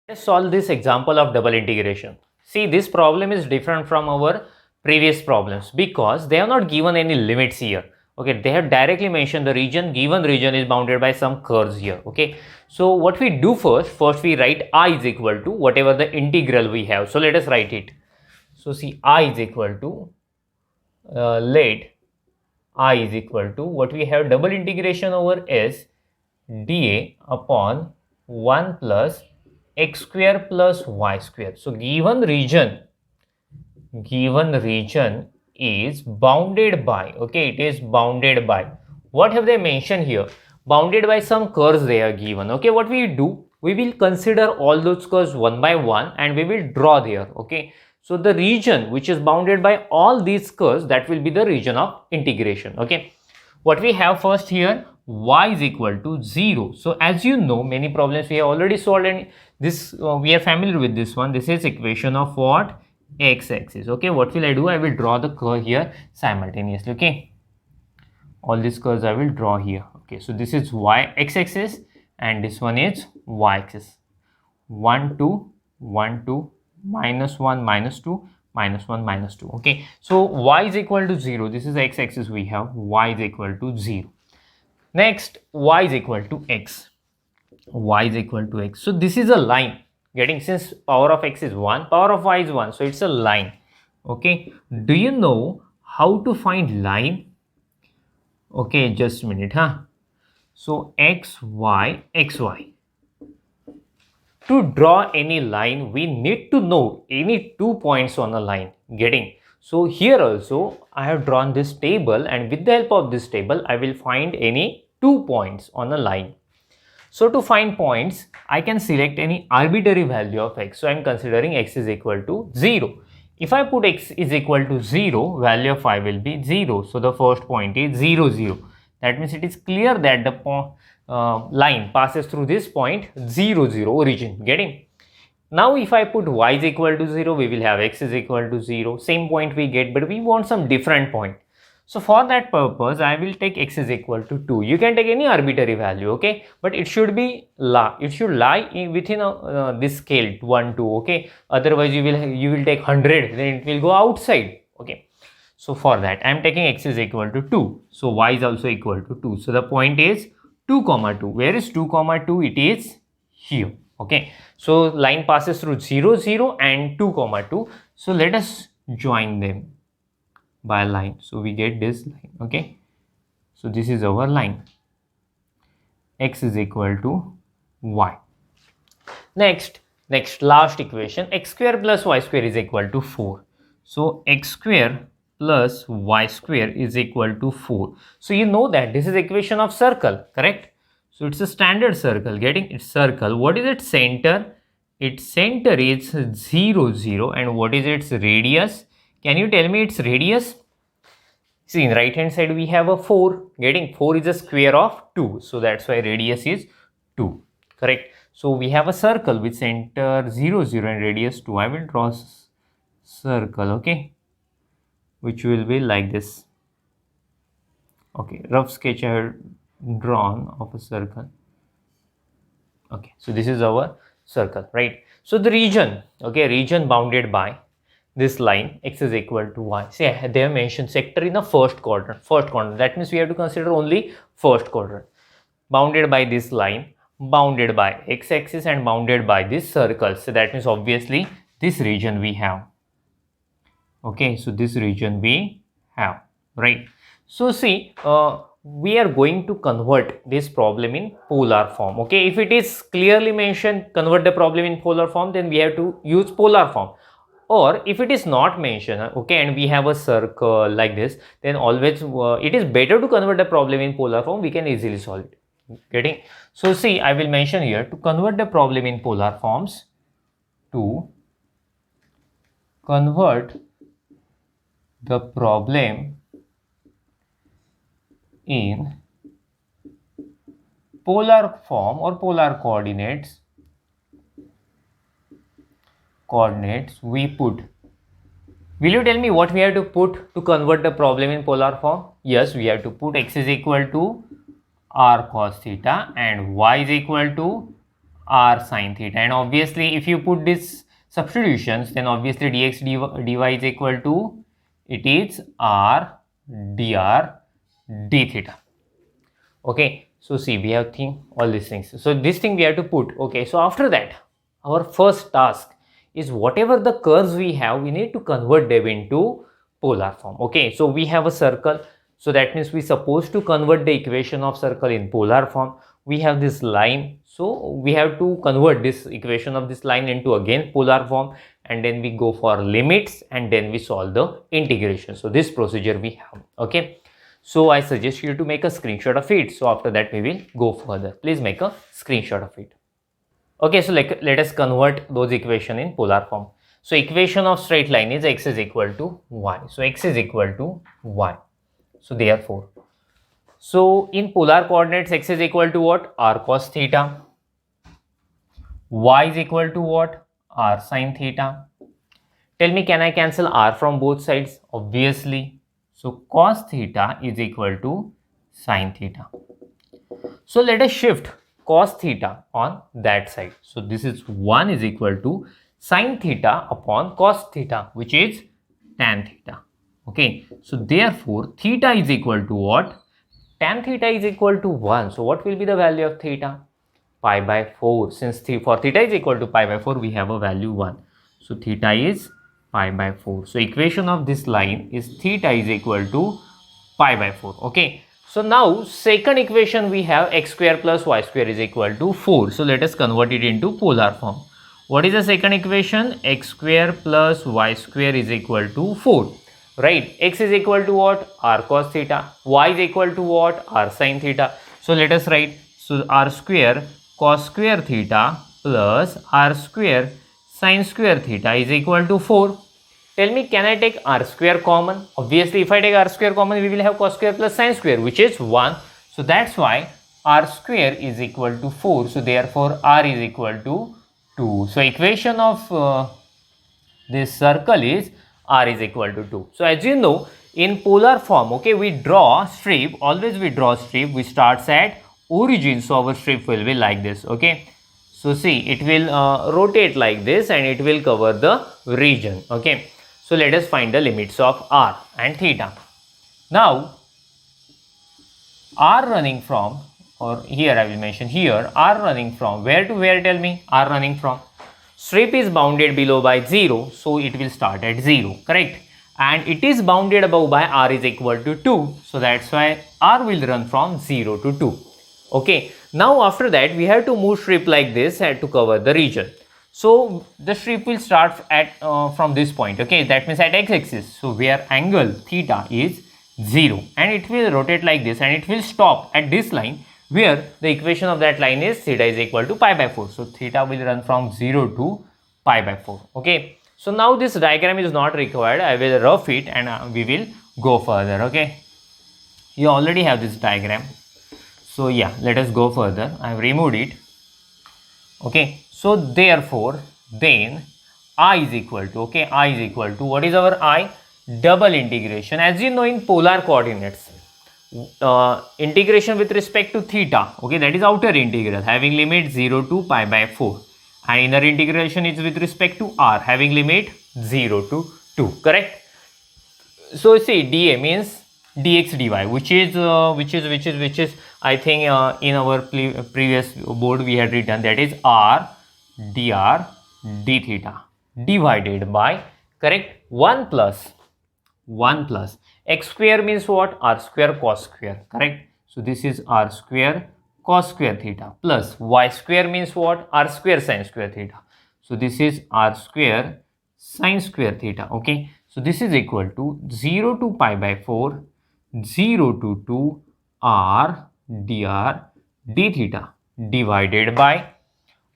Let's solve this example of double integration. See, this problem is different from our previous problems because they have not given any limits here. Okay, they have directly mentioned the region, given region is bounded by some curves here. Okay, so what we do first we write I is equal to whatever the integral we have. So let us write it. So see, I is equal to let I is equal to what we have, double integration over S dA upon 1 plus x square plus y square. So given region is bounded by, okay, it is bounded by, what have they mentioned here? Bounded by some curves they are given. Okay, what we do, we will consider all those curves one by one and we will draw there. Okay, so the region which is bounded by all these curves, that will be the region of integration. Okay, what we have first here, y is equal to 0. So as you know, many problems we have already solved, and this we are familiar with this one. This is equation of what? X-axis. Okay, what will I do? I will draw the curve here simultaneously. Okay, all these curves I will draw here. Okay, so this is y x-axis and this one is y-axis. 1 2 1 2 minus 1 minus 2 minus 1 minus 2. Okay, so y is equal to 0. This is x-axis we have. Y is equal to 0. Next, y is equal to x. Y is equal to x. So this is a line. Getting, since power of x is 1, power of y is 1. So it's a line. Okay. Do you know how to find line? Okay, just a minute. So x, y, x, y. To draw any line, we need to know any 2 points on a line. Getting. So here also I have drawn this table, and with the help of this table I will find any 2 points on a line. So to find points, I can select any arbitrary value of x. So I am considering x is equal to 0. If I put x is equal to 0, value of y will be 0. So the first point is 0, 0. That means it is clear that the line passes through this point 0, 0 origin. Getting? Now if I put y is equal to 0, we will have x is equal to 0. Same point we get, but we want some different point. So for that purpose, I will take x is equal to 2. You can take any arbitrary value, okay? But it should be lie within this scale 1, 2, okay? Otherwise, you will take 100, then it will go outside, okay? So for that, I am taking x is equal to 2. So y is also equal to 2. So the point is 2, 2. Where is 2, 2? It is here, okay? So line passes through 0, 0 and 2, 2. So let us join them by a line. So we get this line. Okay, so this is our line. X is equal to y. Next last equation, x square plus y square is equal to 4. So x square plus y square is equal to 4. So you know that this is equation of circle, correct? So it's a standard circle. Getting? Its circle. What is its center? Its center is 0, 0. And what is its radius? Can you tell me its radius? See, in right hand side we have a 4. Getting? 4 is a square of 2. So that's why radius is 2. Correct? So we have a circle with center 0, 0 and radius 2. I will draw a circle, okay, which will be like this. Okay, rough sketch I have drawn of a circle. Okay, so this is our circle, right? So the region, okay, region bounded by this line, x is equal to y. See, they have mentioned sector in the first quadrant. That means we have to consider only first quadrant. Bounded by this line, bounded by x-axis and bounded by this circle. So that means obviously this region we have. Okay, so this region we have, right? So see, we are going to convert this problem in polar form. Okay, if it is clearly mentioned, convert the problem in polar form, then we have to use polar form. Or if it is not mentioned, okay, and we have a circle like this, then always it is better to convert the problem in polar form. We can easily solve it. Getting? So see, I will mention here to convert the problem in polar forms. To convert the problem in polar form or polar coordinates, we put. Will you tell me what we have to put to convert the problem in polar form? Yes, we have to put x is equal to r cos theta and y is equal to r sine theta, and obviously if you put this substitutions, then obviously dx dy is equal to, it is r dr d theta. Okay, so see, we have all these things. So this thing we have to put. Okay, so after that, our first task is whatever the curves we have, we need to convert them into polar form. Okay, so we have a circle. So that means we supposed to convert the equation of circle in polar form. We have this line. So we have to convert this equation of this line into again polar form, and then we go for limits, and then we solve the integration. So this procedure we have. Okay. So I suggest you to make a screenshot of it. So after that we will go further. Please make a screenshot of it. Okay, so let us convert those equation in polar form. So equation of straight line is x is equal to y. So x is equal to y. So therefore, so in polar coordinates, x is equal to what? R cos theta. Y is equal to what? R sin theta. Tell me, can I cancel r from both sides? Obviously. So cos theta is equal to sin theta. So let us shift cos theta on that side. So this is 1 is equal to sin theta upon cos theta, which is tan theta. Okay. So therefore, theta is equal to what? Tan theta is equal to 1. So what will be the value of theta? Pi by 4. Since for theta is equal to pi by 4, we have a value 1. So theta is pi by 4. So equation of this line is theta is equal to pi by 4. Okay. So now second equation we have x square plus y square is equal to 4. So let us convert it into polar form. What is the second equation? X square plus y square is equal to 4. Right. X is equal to what? R cos theta. Y is equal to what? R sin theta. So let us write. So r square cos square theta plus r square sin square theta is equal to 4. Tell me, can I take r square common? Obviously, if I take r square common, we will have cos square plus sin square, which is 1. So that's why r square is equal to 4. So therefore, r is equal to 2. So equation of this circle is r is equal to 2. So as you know, in polar form, okay, we draw strip. Always we draw strip. We starts at origin. So our strip will be like this. Okay. So see, it will rotate like this, and it will cover the region. Okay. So let us find the limits of r and theta. Now, r running from, or here I will mention here, r running from where to where? Tell me, r running from. Strip is bounded below by 0, so it will start at 0, correct? And it is bounded above by r is equal to 2, so that's why r will run from 0 to 2. Okay, now after that we have to move strip like this to cover the region. So the strip will start at from this point, okay, that means at x-axis, so where angle theta is 0, and it will rotate like this, and it will stop at this line where the equation of that line is theta is equal to pi by 4. So theta will run from 0 to pi by 4. Okay, so now this diagram is not required. I will rough it, and we will go further. Okay, you already have this diagram. So yeah, let us go further. I have removed it. Okay, so therefore then I is equal to, okay, I is equal to, what is our I? Double integration. As you know, in polar coordinates, integration with respect to theta, okay, that is outer integral, having limit 0 to pi by 4, and inner integration is with respect to r, having limit 0 to 2, correct? So see, dA means dx dy, which is I think in our previous board we had written, that is r dr d theta divided by, correct, 1 plus x square means what? R square cos square, correct? So this is r square cos square theta plus y square means what? R square sin square theta. So this is r square sin square theta. Okay, so this is equal to 0 to pi by 4, 0 to 2 r dr d theta divided by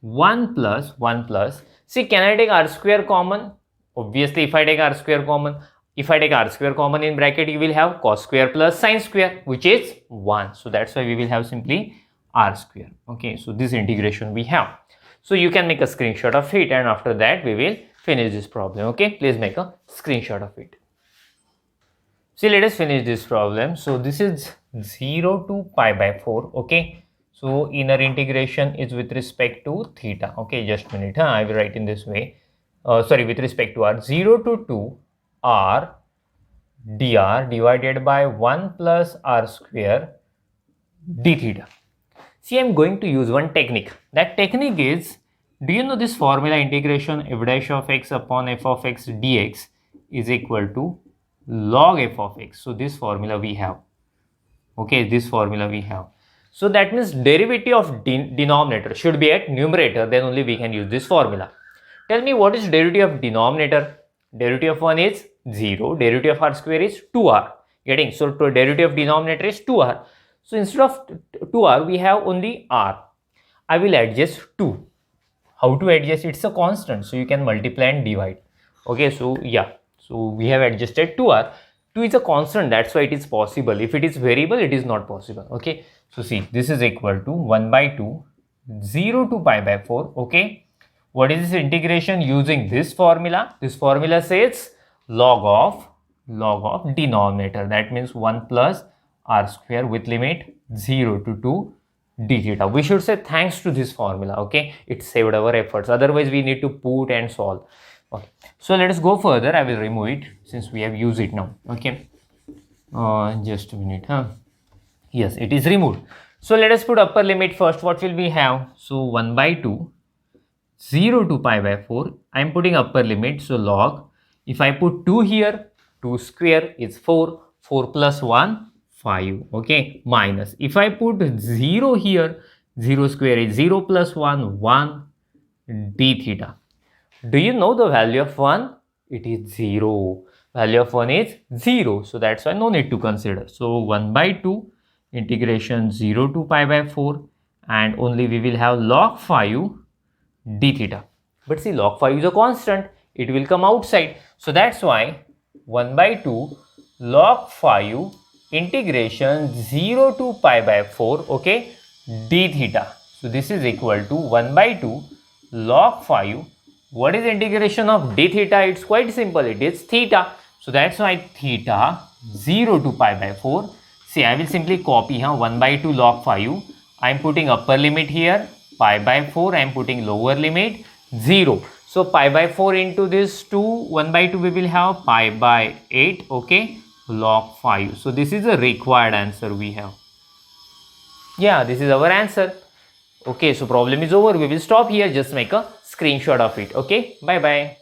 1 plus, see, can I take r square common? Obviously, if I take r square common, in bracket, you will have cos square plus sin square, which is 1. So that's why we will have simply r square. Okay, so this integration we have. So you can make a screenshot of it, and after that we will finish this problem. Okay, please make a screenshot of it. See, let us finish this problem. So this is 0 to pi by 4. Okay, So inner integration is with respect to theta. Okay, just a minute. I will write in this way. With respect to r, 0 to 2 r dr divided by 1 plus r square d theta. See, I'm going to use one technique. That technique is, do you know this formula, integration f dash of x upon f of x dx is equal to log f of x. So this formula we have. Okay, this formula we have. So that means derivative of denominator should be at numerator, then only we can use this formula. Tell me, what is derivative of denominator? Derivative of 1 is 0, derivative of r square is 2r. Getting? So derivative of denominator is 2r. So instead of 2r, we have only r. I will adjust 2. How to adjust? It's a constant, so you can multiply and divide. Okay, so yeah, so we have adjusted 2r. 2 is a constant, that's why it is possible. If it is variable, it is not possible. Okay, so see, this is equal to 1 by 2, 0 to pi by 4. Okay, what is this integration using this formula? This formula says log of denominator. That means 1 plus r square with limit 0 to 2 d theta. We should say thanks to this formula. Okay, it saved our efforts. Otherwise, we need to put and solve. Okay, so let us go further. I will remove it since we have used it now. Okay, just a minute. Yes, it is removed. So let us put upper limit first. What will we have? So 1 by 2, 0 to pi by 4. I am putting upper limit. So log. If I put 2 here, 2 square is 4. 4 plus 1, 5. Okay, minus. If I put 0 here, 0 square is 0 plus 1, 1 d theta. Do you know the value of 1? It is 0. Value of 1 is 0. So that's why no need to consider. So 1 by 2 integration 0 to pi by 4, and only we will have log 5 d theta. But see, log 5 is a constant. It will come outside. So that's why 1 by 2 log 5 integration 0 to pi by 4, okay, d theta. So this is equal to 1 by 2 log 5. What is integration of d theta? It's quite simple. It is theta. So that's why theta 0 to pi by 4. See, I will simply copy 1 by 2 log 5. I am putting upper limit here. Pi by 4. I am putting lower limit 0. So pi by 4 into this 2, 1 by 2 we will have pi by 8. Okay, log 5. So this is the required answer we have. Yeah, this is our answer. Okay, so problem is over. We will stop here. Just make a screenshot of it. Okay, bye bye.